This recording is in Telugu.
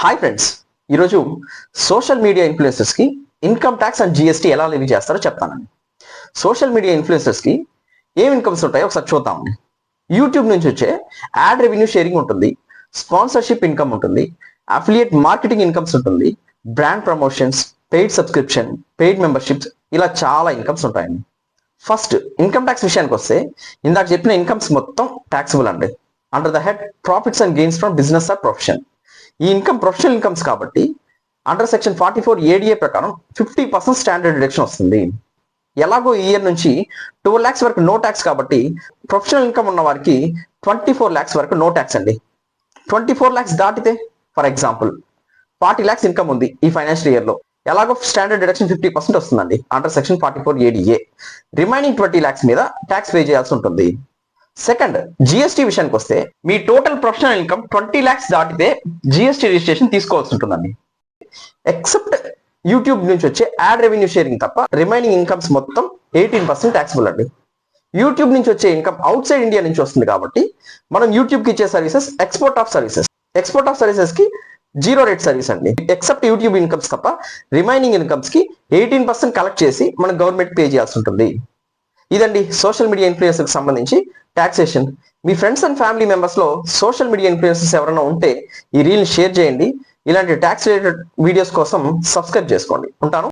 హాయ్ ఫ్రెండ్స్, ఈరోజు సోషల్ మీడియా ఇన్ఫ్లుయెన్సర్స్కి ఇన్కమ్ ట్యాక్స్ అండ్ జిఎస్టీ ఎలా లింక్ చేస్తారో చెప్తానండి. సోషల్ మీడియా ఇన్ఫ్లుయెన్సర్స్కి ఏం ఇన్కమ్స్ ఉంటాయో ఒకసారి చూద్దామండి. యూట్యూబ్ నుంచి వచ్చే యాడ్ రెవెన్యూ షేరింగ్ ఉంటుంది, స్పాన్సర్షిప్ ఇన్కమ్ ఉంటుంది, అఫిలియేట్ మార్కెటింగ్ ఇన్కమ్స్ ఉంటుంది, brand promotions, paid subscription, paid memberships, ఇలా చాలా ఇన్కమ్స్ ఉంటాయండి. ఫస్ట్ ఇన్కమ్ ట్యాక్స్ విషయానికి వస్తే ఇందాక చెప్పిన ఇన్కమ్స్ మొత్తం ట్యాక్సిబుల్ అండి. Under the head profits and gains from business are profession. ఈ ఇన్కమ్ ప్రొఫెషనల్ ఇన్కమ్స్ కాబట్టి అండర్ సెక్షన్ 44 ఏడిఏ ప్రకారం 50% స్టాండర్డ్ డిడక్షన్ వస్తుంది. ఎలాగో ఈ ఇయర్ నుంచి 12 lakhs వరకు నో ట్యాక్స్ కాబట్టి ప్రొఫెషనల్ ఇన్కమ్ ఉన్న వారికి 24 lakhs వరకు నో ట్యాక్స్ అండి. 24 lakhs దాటితే ఫర్ ఎగ్జాంపుల్ 40 lakhs ఇన్కమ్ ఉంది ఈ ఫైనాన్షియల్ ఇయర్ లో, ఎలాగో స్టాండర్డ్ డిడక్షన్ 50% వస్తుందండి under section 44 ADA. Remaining 20 lakhs మీద ట్యాక్స్ పే చేయాల్సి ఉంటుంది. సెకండ్, జిఎస్టీ విషయానికి వస్తే మీ టోటల్ ప్రొఫెషనల్ ఇన్కమ్ 20 lakhs దాటితే జిఎస్టీ రిజిస్ట్రేషన్ తీసుకోవాల్సి ఉంటుందండి. ఎక్సెప్ట్ యూట్యూబ్ నుంచి వచ్చే యాడ్ రెవెన్యూ షేరింగ్ తప్ప రిమైనింగ్ ఇన్కమ్స్ మొత్తం 18% ట్యాక్సిబుల్ అండి. యూట్యూబ్ నుంచి వచ్చే ఇన్కమ్ అవుట్ సైడ్ ఇండియా నుంచి వస్తుంది కాబట్టి మనం యూట్యూబ్ కి ఇచ్చే సర్వీసెస్ ఎక్స్పోర్ట్ ఆఫ్ సర్వీసెస్ కి 0 rate సర్వీస్ అండి. ఎక్సెప్ట్ యూట్యూబ్ ఇన్కమ్స్ తప్ప రిమైనింగ్ ఇన్కమ్స్ కి 18% కలెక్ట్ చేసి మనం గవర్నమెంట్ పే చేయాల్సి ఉంటుంది. ఇదండి సోషల్ మీడియా ఇన్ఫ్లుయెన్సర్కి సంబంధించి taxation. Me friends and family members లో సోషల్ మీడియా ఇన్ఫ్లుయెన్సర్స్ ఎవరైనా ఉంటే ఈ రీల్ షేర్ చేయండి. ఇలాంటి ట్యాక్స్ రిలేటెడ్ వీడియోస్ కోసం సబ్స్క్రైబ్ చేసుకోండి. ఉంటాను.